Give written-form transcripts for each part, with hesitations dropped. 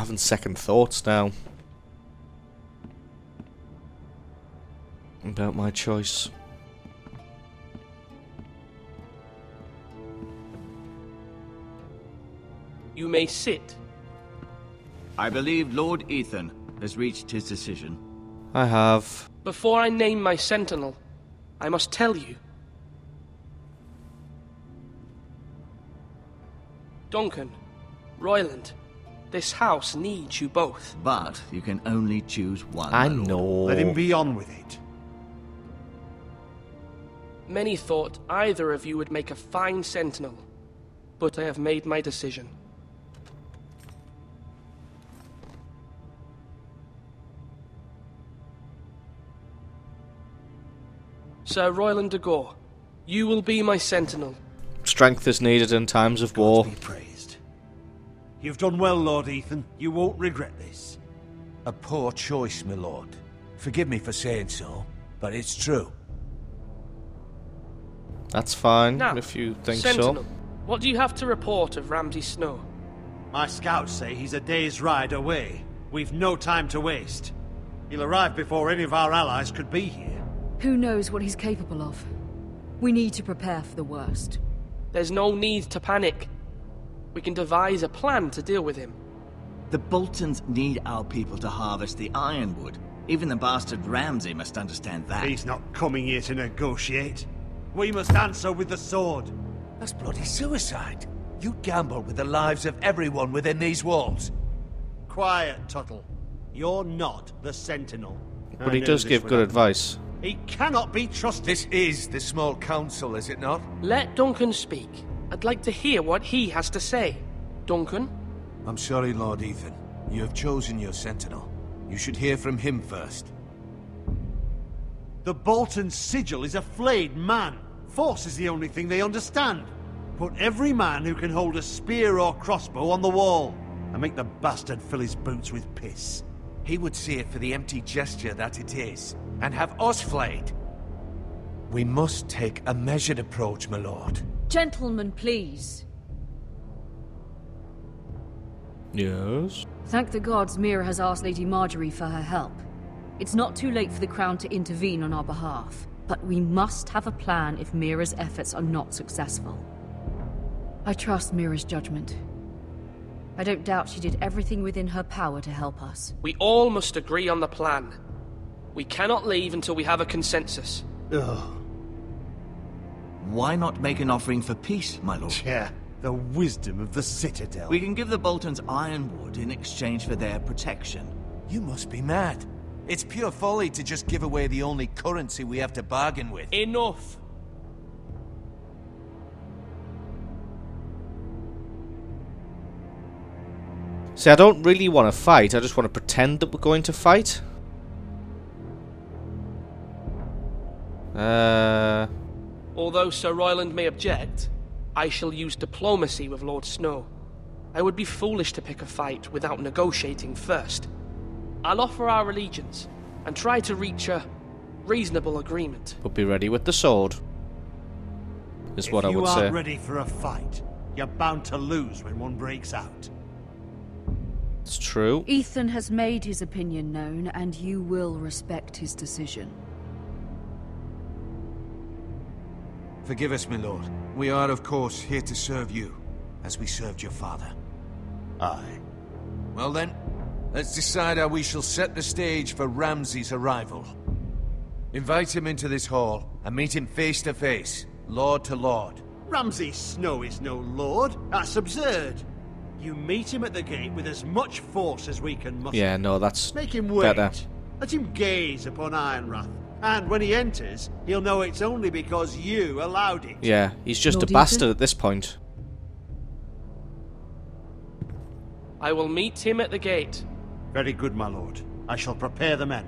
having second thoughts now about my choice. You may sit. I believe Lord Ethan has reached his decision. I have. Before I name my sentinel, I must tell you. Duncan, Royland, this house needs you both. But you can only choose one. I my lord. know. Let him be on with it. Many thought either of you would make a fine sentinel, but I have made my decision. Sir Royland de Gore, you will be my sentinel. Strength is needed in times of war. God be praised. You've done well, Lord Ethan. You won't regret this. A poor choice, my lord. Forgive me for saying so, but it's true. That's fine, Now, if you think sentinel, so. what do you have to report of Ramsay Snow? My scouts say he's a day's ride away. We've no time to waste. He'll arrive before any of our allies could be here. Who knows what he's capable of? We need to prepare for the worst. There's no need to panic. We can devise a plan to deal with him. The Boltons need our people to harvest the ironwood. Even the bastard Ramsay must understand that. He's not coming here to negotiate. We must answer with the sword. That's bloody suicide. You gamble with the lives of everyone within these walls. Quiet, Tuttle. You're not the Sentinel. But I he knew does this give would good happen. advice. He cannot be trusted. This is the small council, is it not? Let Duncan speak. I'd like to hear what he has to say. Duncan? I'm sorry, Lord Ethan. You have chosen your sentinel. You should hear from him first. The Bolton sigil is a flayed man. Force is the only thing they understand. Put every man who can hold a spear or crossbow on the wall, and make the bastard fill his boots with piss. He would see it for the empty gesture that it is, and have us flayed. We must take a measured approach, my lord. Gentlemen, please. Yes. Thank the gods Mira has asked Lady Marjorie for her help. It's not too late for the Crown to intervene on our behalf, but we must have a plan if Mira's efforts are not successful. I trust Mira's judgment. I don't doubt she did everything within her power to help us. We all must agree on the plan. We cannot leave until we have a consensus. Ugh. Why not make an offering for peace, my lord? Yeah, the wisdom of the Citadel. We can give the Boltons ironwood in exchange for their protection. You must be mad. It's pure folly to just give away the only currency we have to bargain with. Enough! See, I don't really want to fight, I just want to pretend that we're going to fight. Although Sir Royland may object, I shall use diplomacy with Lord Snow. I would be foolish to pick a fight without negotiating first. I'll offer our allegiance and try to reach a reasonable agreement. But be ready with the sword, is what I would If you say. aren't ready for a fight, you're bound to lose when one breaks out. It's true. Ethan has made his opinion known, and you will respect his decision. Forgive us, my lord. We are, of course, here to serve you, as we served your father. Aye. Well then, let's decide how we shall set the stage for Ramsay's arrival. Invite him into this hall, and meet him face to face, lord to lord. Ramsay Snow is no lord. That's absurd. You meet him at the gate with as much force as we can muster. Yeah, no, that's Make him wait. better. Let him gaze upon Ironwrath. And when he enters, he'll know it's only because you allowed it. Yeah, he's just Lord a bastard Ethan? at this point. I will meet him at the gate. Very good, my lord. I shall prepare the men.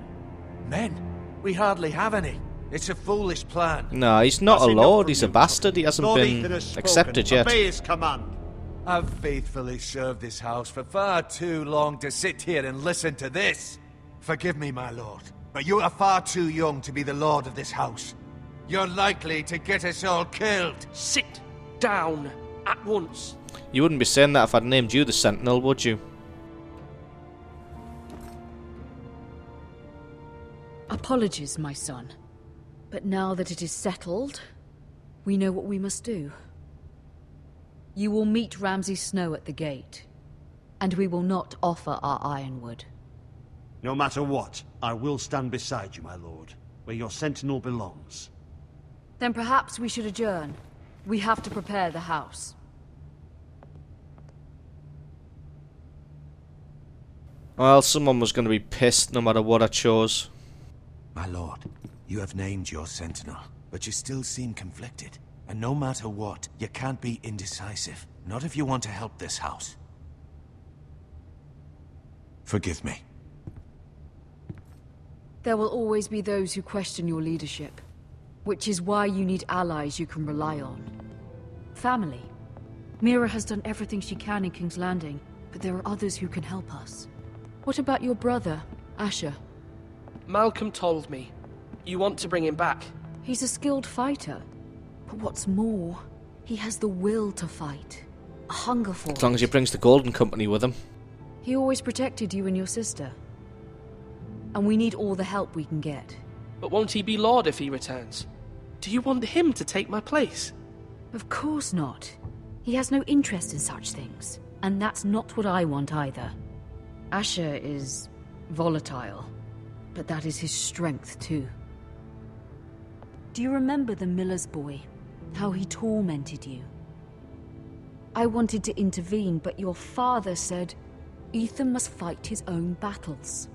Men? We hardly have any. It's a foolish plan. No, he's not That's a enough lord, from he's a you, bastard, he hasn't Lord been Ethan has spoken. accepted yet. Obey his command. I've faithfully served this house for far too long to sit here and listen to this. Forgive me, my lord, but you are far too young to be the lord of this house. You're likely to get us all killed. Sit down at once. You wouldn't be saying that if I'd named you the Sentinel, would you? Apologies, my son. But now that it is settled, we know what we must do. You will meet Ramsay Snow at the gate, and we will not offer our ironwood. No matter what, I will stand beside you, my lord, where your sentinel belongs. Then perhaps we should adjourn. We have to prepare the house. Well, someone was going to be pissed no matter what I chose. My lord, you have named your sentinel, but you still seem conflicted. And no matter what, you can't be indecisive. Not if you want to help this house. Forgive me. There will always be those who question your leadership, which is why you need allies you can rely on. Family. Mira has done everything she can in King's Landing, but there are others who can help us. What about your brother, Asher? Malcolm told me. You want to bring him back? He's a skilled fighter. But what's more, he has the will to fight. A hunger for it. As long as he brings the Golden Company with him. He always protected you and your sister. And we need all the help we can get. But won't he be Lord if he returns? Do you want him to take my place? Of course not. He has no interest in such things. And that's not what I want either. Asher is volatile, but that is his strength too. Do you remember the miller's boy? How he tormented you? I wanted to intervene, but your father said Ethan must fight his own battles.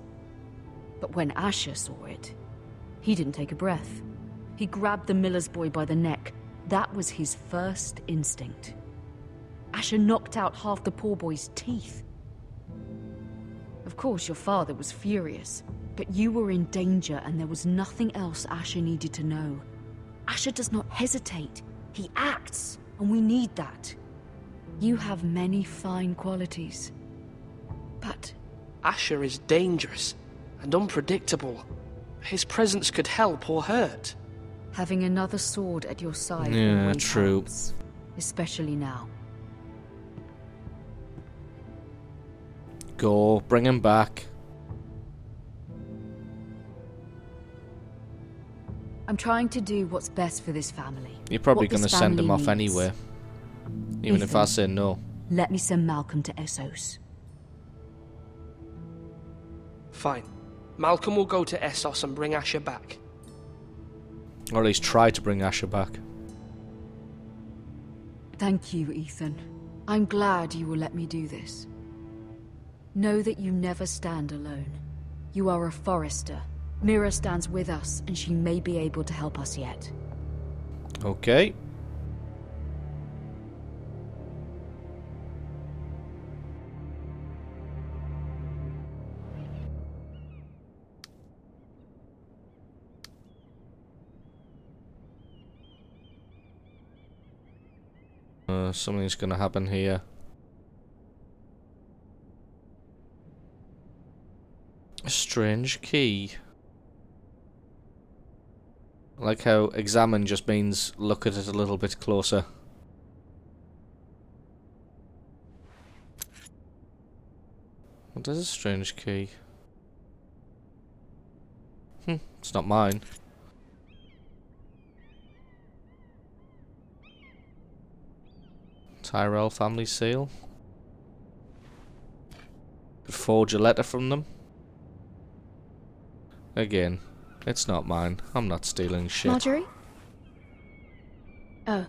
But when Asher saw it, he didn't take a breath. He grabbed the miller's boy by the neck. That was his first instinct. Asher knocked out half the poor boy's teeth. Of course, your father was furious, but you were in danger and there was nothing else Asher needed to know. Asher does not hesitate. He acts, and we need that. You have many fine qualities. But Asher is dangerous and unpredictable. His presence could help or hurt. having another sword at your side Yeah, always true. helps, especially now. Go, bring him back. I'm trying to do what's best for this family. You're probably What this going to send him family off needs. anyway. Even if I Ethan. say no. Let me send Malcolm to Essos. Fine. Malcolm will go to Essos and bring Asher back. Or at least try to bring Asher back. Thank you, Ethan. I'm glad you will let me do this. Know that you never stand alone. You are a forester. Mira stands with us, and she may be able to help us yet. Okay. Something's gonna happen here. A strange key. I like how examine just means look at it a little bit closer. What is a strange key? It's not mine. Tyrell family seal. Could forge a letter from them. Again, it's not mine. I'm not stealing shit. Marjorie? Oh.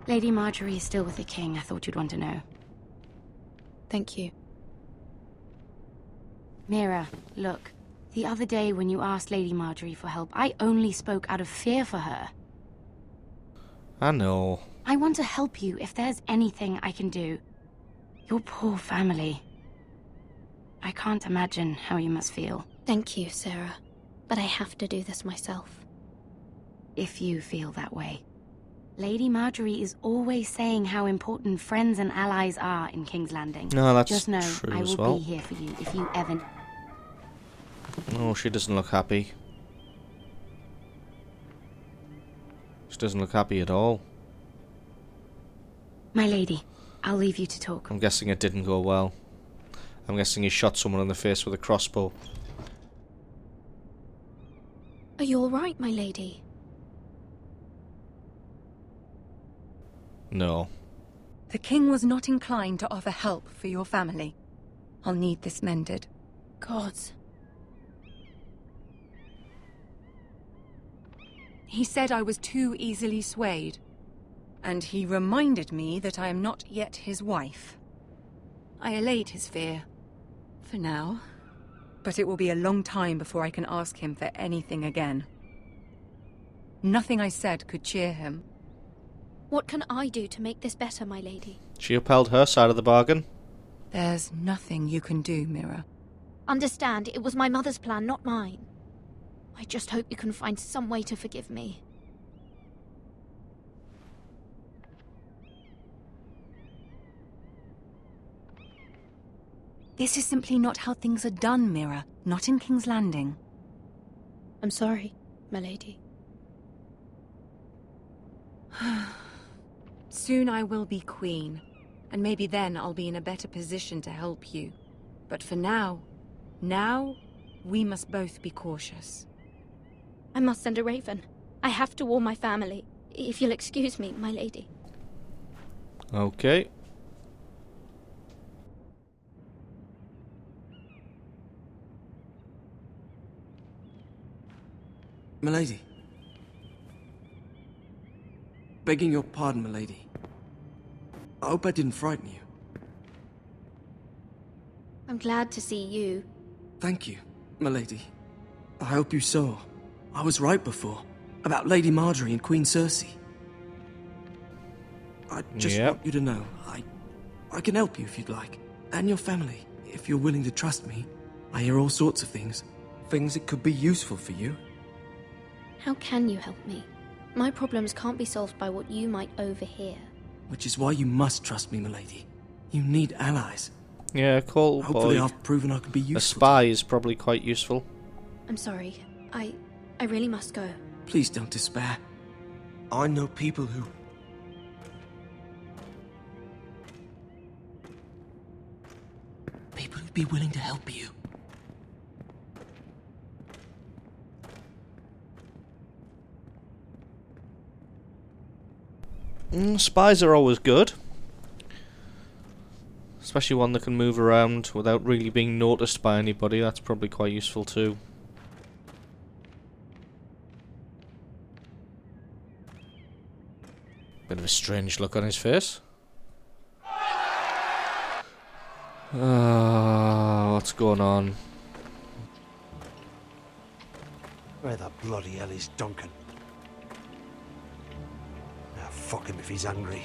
Lady Marjorie is still with the king. I thought you'd want to know. Thank you. Mira, look. The other day when you asked Lady Marjorie for help, I only spoke out of fear for her. I know. I want to help you if there's anything I can do. Your poor family. I can't imagine how you must feel. Thank you, Sarah. But I have to do this myself. If you feel that way. Lady Marjorie is always saying how important friends and allies are in King's Landing. No, that's Just know true I as will well. be here for you if you ever... Oh, she doesn't look happy. She doesn't look happy at all. My lady, I'll leave you to talk. I'm guessing it didn't go well. I'm guessing he shot someone in the face with a crossbow. Are you all right, my lady? No. The king was not inclined to offer help for your family. I'll need this mended. Gods. He said I was too easily swayed. And he reminded me that I am not yet his wife. I allayed his fear. For now. But it will be a long time before I can ask him for anything again. Nothing I said could cheer him. What can I do to make this better, my lady? She upheld her side of the bargain. There's nothing you can do, Mira. Understand, it was my mother's plan, not mine. I just hope you can find some way to forgive me. This is simply not how things are done, Mira. Not in King's Landing. I'm sorry, my lady. Soon I will be queen, and maybe then I'll be in a better position to help you. But for now, we must both be cautious. I must send a raven. I have to warn my family. If you'll excuse me, my lady. Okay. Milady. Begging your pardon, milady. I hope I didn't frighten you. I'm glad to see you. Thank you, milady. I hope you saw. I was right before. About Lady Marjorie and Queen Cersei. I just want you to know, I can help you if you'd like. And your family, if you're willing to trust me. I hear all sorts of things. Things that could be useful for you. How can you help me? My problems can't be solved by what you might overhear. Which is why you must trust me, milady. You need allies. Yeah, cool boy. Hopefully I've proven I could be useful. A spy is probably quite useful. I'm sorry. I really must go. Please don't despair. I know people who... People who'd be willing to help you. Spies are always good. Especially one that can move around without really being noticed by anybody. That's probably quite useful too. Bit of a strange look on his face. What's going on? Where the bloody hell is Duncan? Now fuck him if he's angry.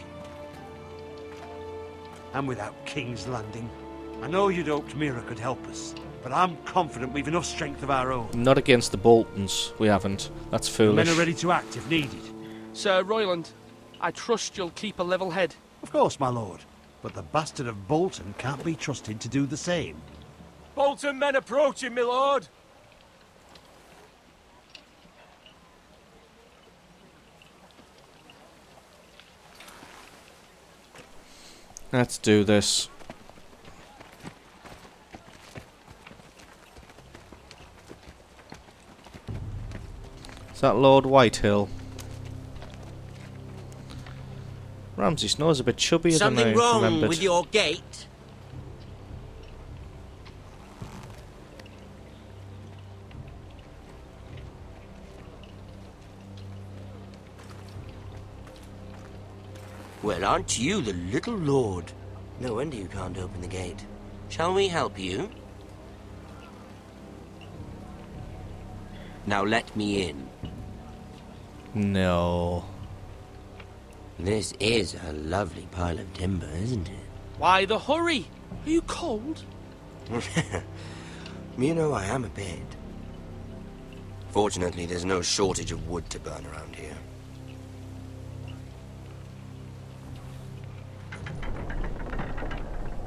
And without King's Landing. I know you'd hoped Mira could help us, but I'm confident we've enough strength of our own. Not against the Boltons. We haven't. That's foolish. Men are ready to act if needed. Sir Royland, I trust you'll keep a level head. Of course, my lord. But the bastard of Bolton can't be trusted to do the same. Bolton men approaching, my lord! Let's do this. Is that Lord Whitehill? Ramsay Snow's a bit chubbier than I Something wrong remembered. with your gait? Well, aren't you the little lord? No wonder you can't open the gate. Shall we help you? Now let me in. No. This is a lovely pile of timber, isn't it? Why the hurry? Are you cold? You know, I am a bit. Fortunately, there's no shortage of wood to burn around here.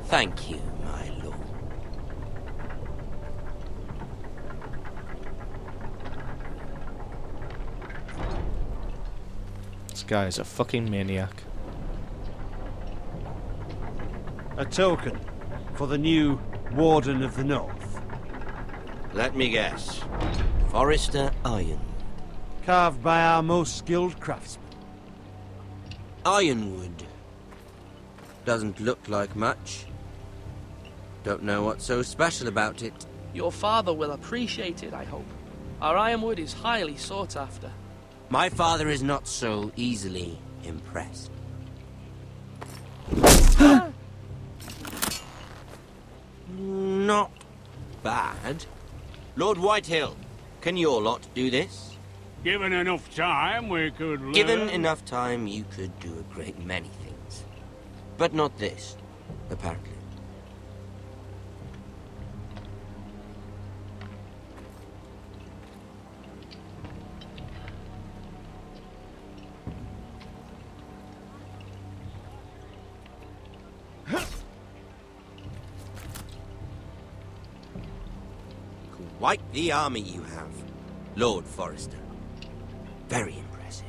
Thank you, my lord. This guy is a fucking maniac. A token for the new Warden of the North. Let me guess. Forrester Iron. carved by our most skilled craftsmen. Ironwood. Doesn't look like much. Don't know what's so special about it. Your father will appreciate it, I hope. Our ironwood is highly sought after. My father is not so easily impressed. Not bad. Lord Whitehill, can your lot do this? Given enough time, we could learn. Given enough time, you could do a great many things. But not this, apparently. Quite the army you have, Lord Forrester. Very impressive.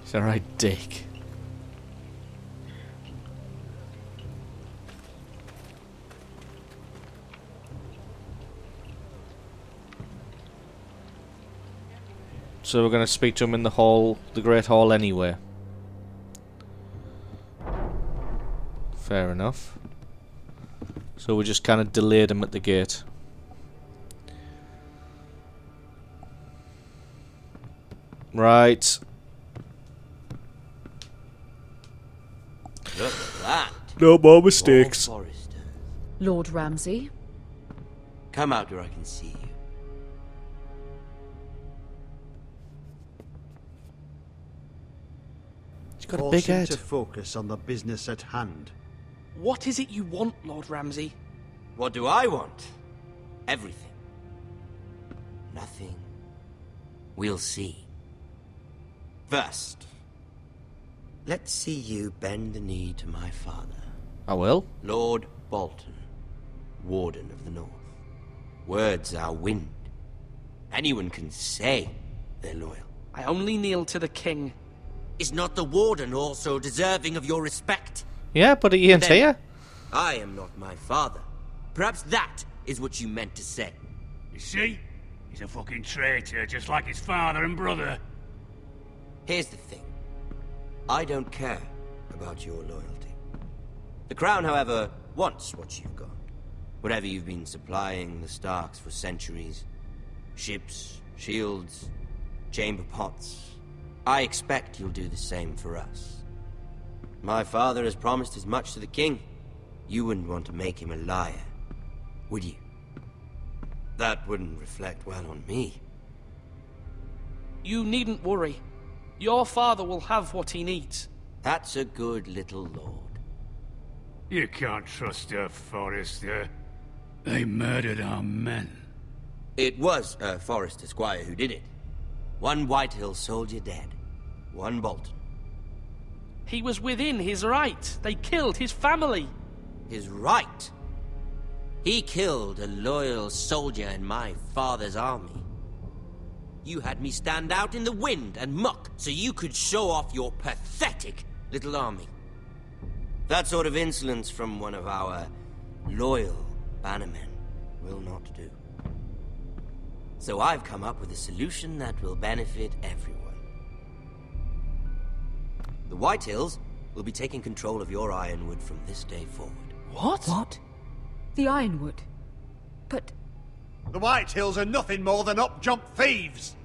It's alright, Dick. So we're going to speak to him in the hall, the Great Hall anyway. Fair enough. So we just kind of delayed him at the gate. Right. Look at that. No more mistakes. Lord Ramsay? Come out where I can see you. He's got a Force big him head. to focus on the business at hand. What is it you want, Lord Ramsay? What do I want? Everything. Nothing. We'll see. First, let's see you bend the knee to my father. I will. Lord Bolton, Warden of the North. Words are wind. Anyone can say they're loyal. I only kneel to the king. Is not the Warden also deserving of your respect? Yeah, but he ain't here. I am not my father. Perhaps that is what you meant to say. You see? He's a fucking traitor, just like his father and brother. Here's the thing. I don't care about your loyalty. The Crown, however, wants what you've got. Whatever you've been supplying the Starks for centuries. Ships, shields, chamber pots. I expect you'll do the same for us. My father has promised as much to the king. You wouldn't want to make him a liar, would you? That wouldn't reflect well on me. You needn't worry. Your father will have what he needs. That's a good little lord. You can't trust her, Forrester. They murdered our men. It was a Forrester squire who did it. One Whitehill soldier dead. One Bolton. He was within his right. They killed his family. His right? He killed a loyal soldier in my father's army. You had me stand out in the wind and muck so you could show off your pathetic little army. That sort of insolence from one of our loyal bannermen will not do. So I've come up with a solution that will benefit everyone. The Whitehills will be taking control of your ironwood from this day forward. What? What? The Ironwood? But... The Whitehills are nothing more than up-jump thieves!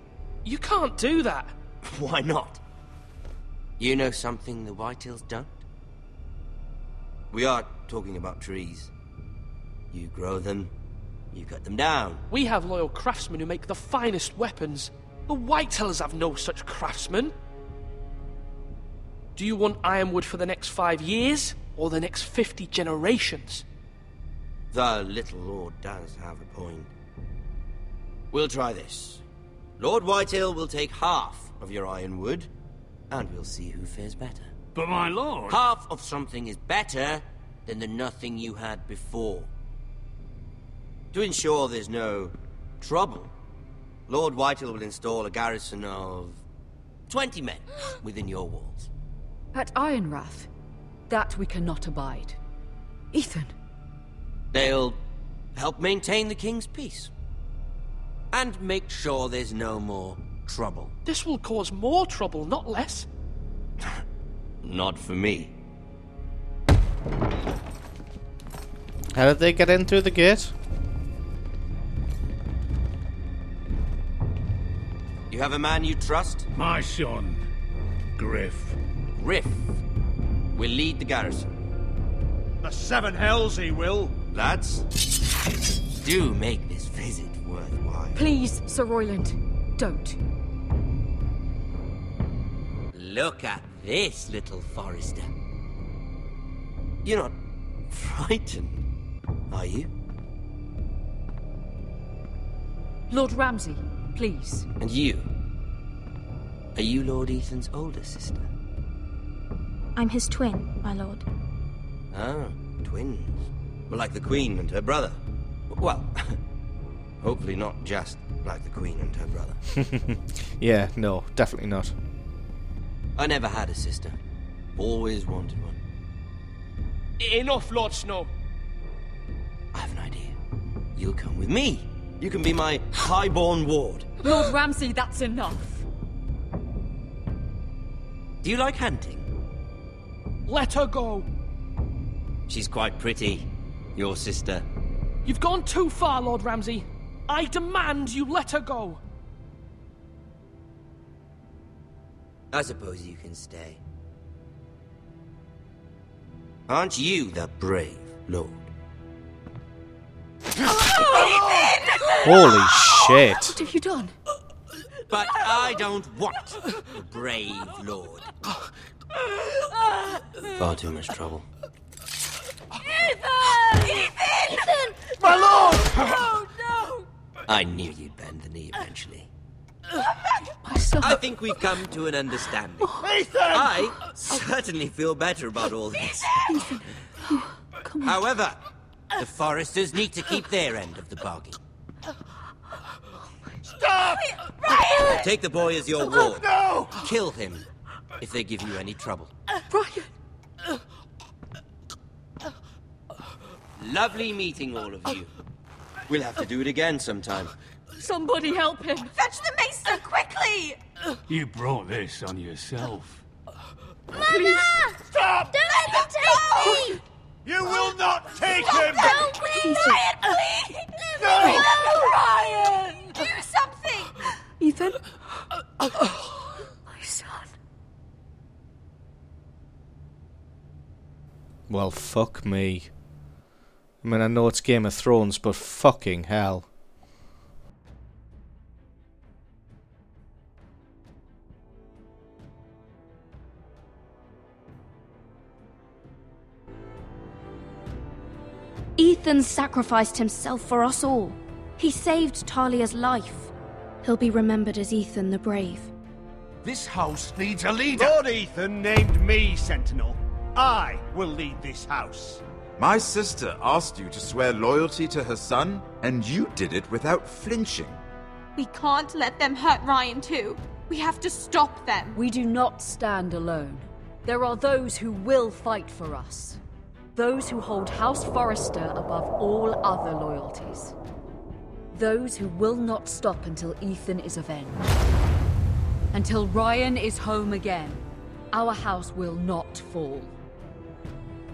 You can't do that. Why not? You know something the Whitehills don't? We are talking about trees. You grow them, you cut them down. We have loyal craftsmen who make the finest weapons. The Whitehills have no such craftsmen. Do you want ironwood for the next 5 years, or the next 50 generations? The little lord does have a point. We'll try this. Lord Whitehill will take half of your ironwood, and we'll see who fares better. But my lord... Half of something is better than the nothing you had before. To ensure there's no trouble, Lord Whitehill will install a garrison of 20 men within your walls. At Ironrath? That we cannot abide. Ethan. They'll help maintain the king's peace. And make sure there's no more trouble. This will cause more trouble, not less. Not for me. How did they get in through the gate? You have a man you trust? My son, Griff. Griff will lead the garrison. The seven hells he will. Lads, do make this visit worthwhile. Please, Sir Royland, don't. Look at this, little Forester. You're not frightened, are you? Lord Ramsay, please. And you? Are you Lord Ethan's older sister? I'm his twin, my lord. Ah, twins. Well, like the Queen and her brother. Well, hopefully not just like the Queen and her brother. Yeah, no, definitely not. I never had a sister. Always wanted one. Enough, Lord Snow. I have an idea. You'll come with me. You can be my highborn ward. Lord Ramsay, that's enough. Do you like hunting? Let her go. She's quite pretty, your sister. You've gone too far, Lord Ramsay. I demand you let her go. I suppose you can stay. Aren't you the brave lord? Holy shit. What have you done? But I don't want the brave lord. Far too much trouble. Ethan! My lord! Oh, no! I knew you'd bend the knee eventually. My son. I think we've come to an understanding. Ethan! I certainly feel better about all this. Ethan. Come on. However, the Foresters need to keep their end of the bargain. Stop! Ryan! Take the boy as your ward. No! Kill him if they give you any trouble. Ryan. Lovely meeting all of you. We'll have to do it again sometime. Somebody help him. Fetch the mason, quickly! You brought this on yourself. Mama! Stop! Don't let him take me! You will not take him! No, please! Ryan, please! No! Ryan! Do something! Ethan. My son. Well, fuck me. I mean, I know it's Game of Thrones, but fucking hell. Ethan sacrificed himself for us all. He saved Talia's life. He'll be remembered as Ethan the Brave. This house needs a leader! Lord Ethan named me Sentinel. I will lead this house. My sister asked you to swear loyalty to her son, and you did it without flinching. We can't let them hurt Ryan too. We have to stop them. We do not stand alone. There are those who will fight for us. Those who hold House Forrester above all other loyalties. Those who will not stop until Ethan is avenged. Until Ryan is home again, our house will not fall.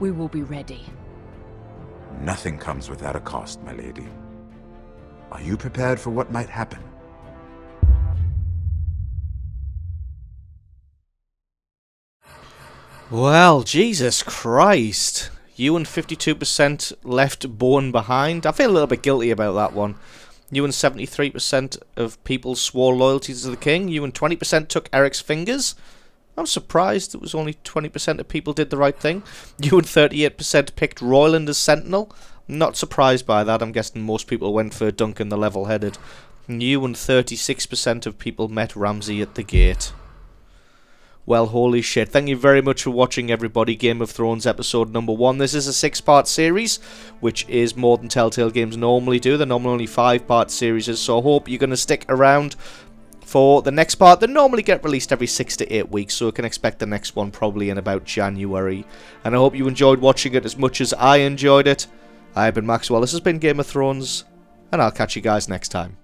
We will be ready. Nothing comes without a cost, my lady. Are you prepared for what might happen? Well, Jesus Christ. You and 52% left Bourne behind. I feel a little bit guilty about that one. You and 73% of people swore loyalty to the king. You and 20% took Eric's fingers. I'm surprised it was only 20% of people did the right thing. You and 38% picked Royland as sentinel. Not surprised by that. I'm guessing most people went for Duncan the level-headed. And you and 36% of people met Ramsay at the gate. Well, holy shit. Thank you very much for watching, everybody. Game of Thrones episode number 1. This is a 6-part series, which is more than Telltale Games normally do. They're normally only 5-part series, so I hope you're going to stick around for the next part. They normally get released every 6 to 8 weeks, so you can expect the next one probably in about January. And I hope you enjoyed watching it as much as I enjoyed it. I've been Maxwell. This has been Game of Thrones, and I'll catch you guys next time.